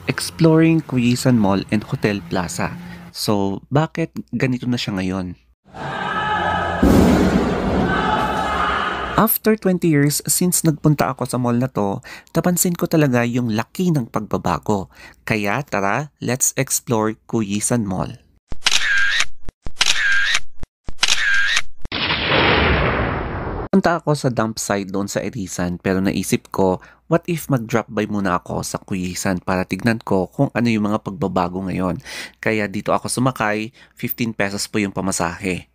Exploring Cuyisan Mall and Hotel Plaza. So, bakit ganito na siya ngayon? After 20 years since nagpunta ako sa mall na to, napansin ko talaga yung laki ng pagbabago. Kaya tara, let's explore Cuyisan Mall. Punta ako sa dump site doon sa Erisan pero naisip ko, what if mag-drop by muna ako sa Cuyisan para tignan ko kung ano yung mga pagbabago ngayon. Kaya dito ako sumakay, 15 pesos po yung pamasahe.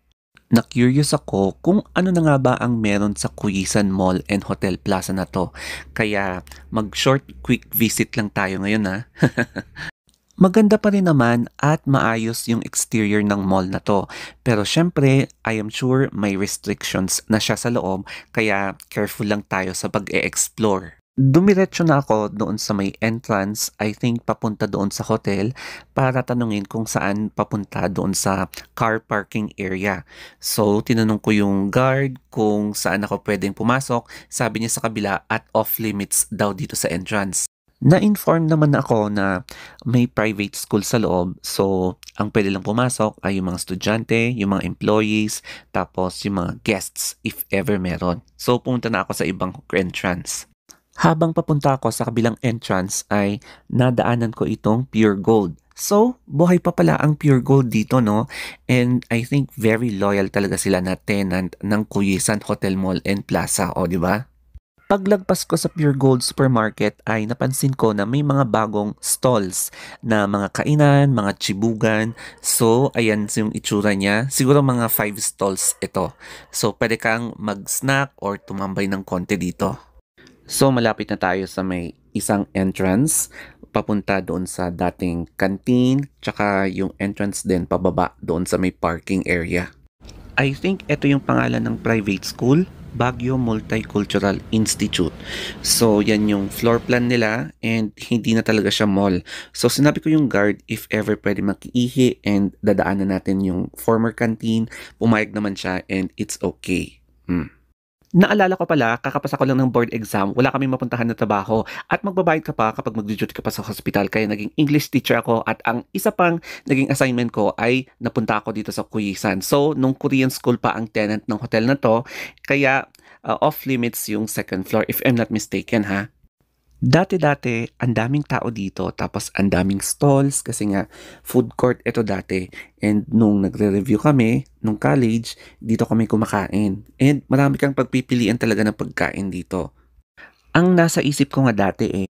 Na-curious ako kung ano na nga ba ang meron sa Cuyisan Mall and Hotel Plaza na to. Kaya mag-short quick visit lang tayo ngayon ha. Maganda pa rin naman at maayos yung exterior ng mall na to. Pero syempre, I am sure may restrictions na siya sa loob kaya careful lang tayo sa pag-e-explore. Dumiretso na ako doon sa may entrance, I think papunta doon sa hotel para tanungin kung saan papunta doon sa car parking area. So, tinanong ko yung guard kung saan ako pwedeng pumasok. Sabi niya sa kabila at off limits daw dito sa entrance. Na-inform naman ako na may private school sa loob, so ang pwede lang pumasok ay yung mga estudyante, yung mga employees, tapos yung mga guests if ever meron. So pumunta na ako sa ibang entrance. Habang papunta ako sa kabilang entrance ay nadaanan ko itong Pure Gold. So, buhay pa pala ang Pure Gold dito, no? And I think very loyal talaga sila na tenant ng Cuyisan Hotel Mall and Plaza, o di ba? Paglagpas ko sa Pure Gold Supermarket ay napansin ko na may mga bagong stalls na mga kainan, mga chibugan. So, ayan yung itsura niya. Siguro mga 5 stalls ito. So, pwede kang mag-snack or tumambay ng konti dito. So, malapit na tayo sa may isang entrance papunta doon sa dating canteen, tsaka yung entrance din pababa doon sa may parking area. I think ito yung pangalan ng private school, Baguio Multicultural Institute. So, yan yung floor plan nila and hindi na talaga siya mall. So, sinabi ko yung guard if ever pwede makiihi and dadaanan natin yung former canteen. Pumayag naman siya and it's okay. Naalala ko pala, kakapasa ko lang ng board exam, wala kaming mapuntahan na trabaho at magbabayad ka pa kapag mag-duty ka pa sa hospital. Kaya naging English teacher ako at ang isa pang naging assignment ko ay napunta ako dito sa Cuyisan. So, nung Korean school pa ang tenant ng hotel na to, kaya off limits yung second floor if I'm not mistaken ha. Dati-dati, ang daming tao dito, tapos ang daming stalls kasi nga food court ito dati. And nung nagre-review kami, nung college, dito kami kumakain. And marami kang pagpipilian talaga ng pagkain dito. Ang nasa isip ko nga dati